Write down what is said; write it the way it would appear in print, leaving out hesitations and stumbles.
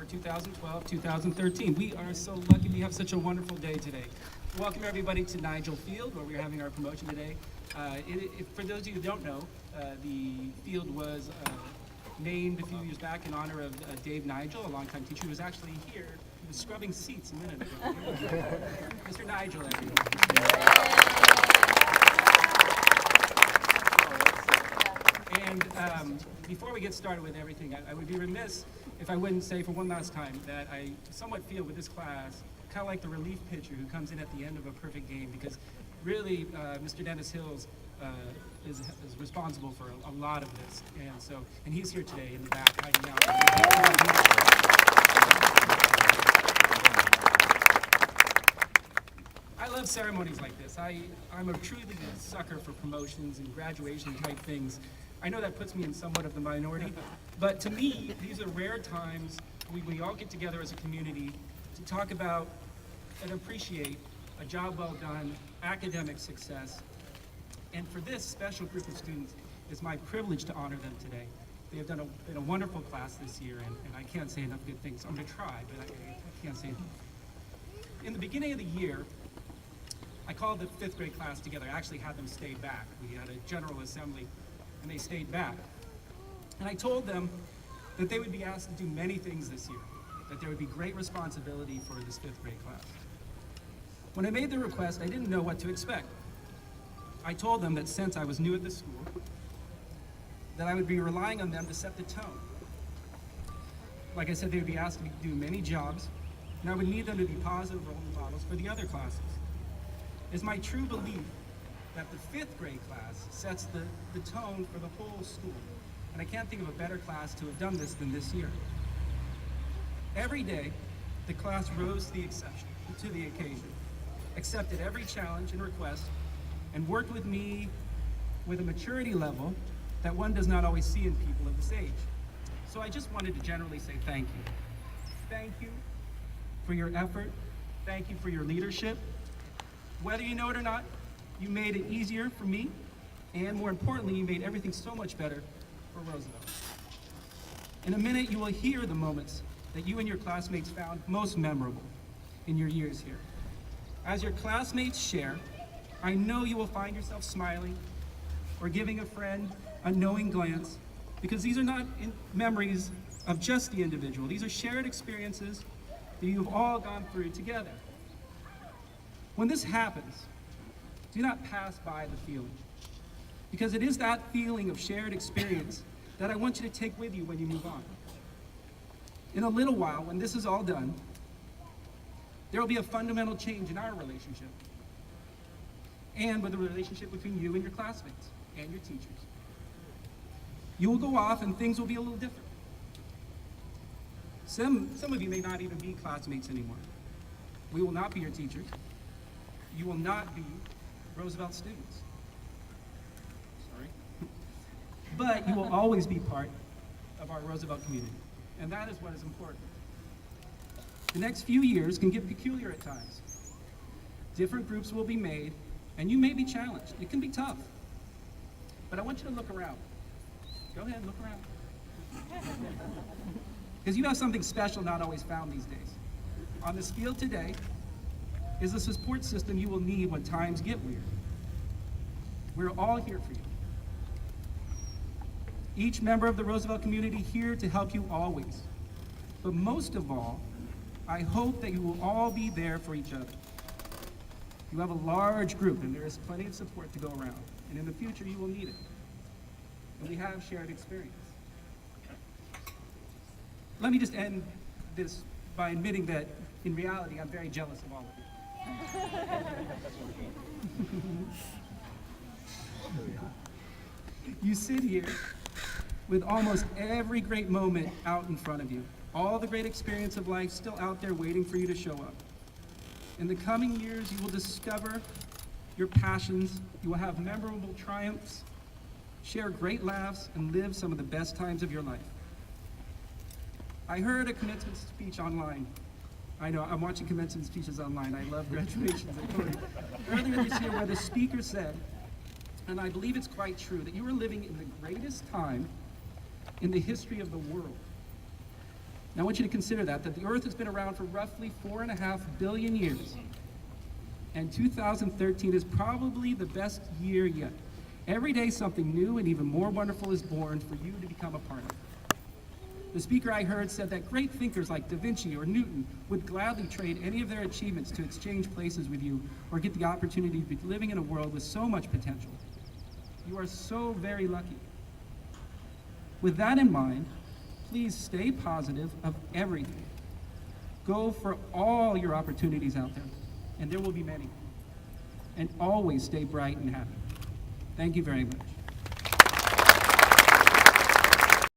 for 2012-2013. We are so lucky we have such a wonderful day today. Welcome everybody to Nigel Field, where we're having our promotion today. For those of you who don't know, the field was named a few years back in honor of Dave Nigel, a longtime teacher who was actually here. He was scrubbing seats a minute ago. Mr. Nigel, everyone. And before we get started with everything, I would be remiss if I wouldn't say for one last time that I somewhat feel with this class, kind of like the relief pitcher who comes in at the end of a perfect game, because really Mr. Dennis Hills is responsible for a lot of this, and he's here today in the back hiding out. I love ceremonies like this. I'm a truly sucker for promotions and graduation type things. I know that puts me in somewhat of the minority, but to me, these are rare times we all get together as a community to talk about and appreciate a job well done, academic success. And for this special group of students, it's my privilege to honor them today. They have been a wonderful class this year, and I can't say enough good things. I'm gonna try, but I can't say enough. In the beginning of the year, I called the 5th grade class together. I actually had them stay back. We had a general assembly, and they stayed back. And I told them that they would be asked to do many things this year, that there would be great responsibility for this 5th grade class. When I made the request, I didn't know what to expect. I told them that since I was new at the school, that I would be relying on them to set the tone. Like I said, they would be asked to do many jobs, and I would need them to be positive role models for the other classes. It's my true belief that the 5th grade class sets the tone for the whole school. And I can't think of a better class to have done this than this year. Every day, the class rose to the occasion, accepted every challenge and request, and worked with me with a maturity level that one does not always see in people of this age. So I just wanted to generally say thank you. Thank you for your effort. Thank you for your leadership. Whether you know it or not, you made it easier for me, and more importantly, you made everything so much better for Roosevelt. In a minute, you will hear the moments that you and your classmates found most memorable in your years here. As your classmates share, I know you will find yourself smiling or giving a friend a knowing glance, because these are not memories of just the individual. These are shared experiences that you've all gone through together. When this happens, do not pass by the feeling, because it is that feeling of shared experience that I want you to take with you when you move on. In a little while, when this is all done, there will be a fundamental change in our relationship, and with the relationship between you and your classmates and your teachers. You will go off and things will be a little different. Some of you may not even be classmates anymore. We will not be your teachers. You will not be Roosevelt students. Sorry. But you will always be part of our Roosevelt community, and that is what is important. The next few years can get peculiar at times. Different groups will be made, and you may be challenged. It can be tough. But I want you to look around. Go ahead, look around. Because you have something special not always found these days. On this field today is the support system you will need when times get weird. We're all here for you. Each member of the Roosevelt community here to help you always. But most of all, I hope that you will all be there for each other. You have a large group, and there is plenty of support to go around. And in the future, you will need it. And we have shared experience. Let me just end this by admitting that, in reality, I'm very jealous of all of you. You sit here with almost every great moment out in front of you. All the great experience of life still out there waiting for you to show up. In the coming years, you will discover your passions, you will have memorable triumphs, share great laughs, and live some of the best times of your life. I heard a commencement speech online. I know, I'm watching commencement speeches online. I love graduations. Earlier this year, where the speaker said, and I believe it's quite true, that you are living in the greatest time in the history of the world. Now I want you to consider that the Earth has been around for roughly 4.5 billion years. And 2013 is probably the best year yet. Every day something new and even more wonderful is born for you to become a part of. The speaker I heard said that great thinkers like Da Vinci or Newton would gladly trade any of their achievements to exchange places with you or get the opportunity to be living in a world with so much potential. You are so very lucky. With that in mind, please stay positive of everything. Go for all your opportunities out there, and there will be many. And always stay bright and happy. Thank you very much.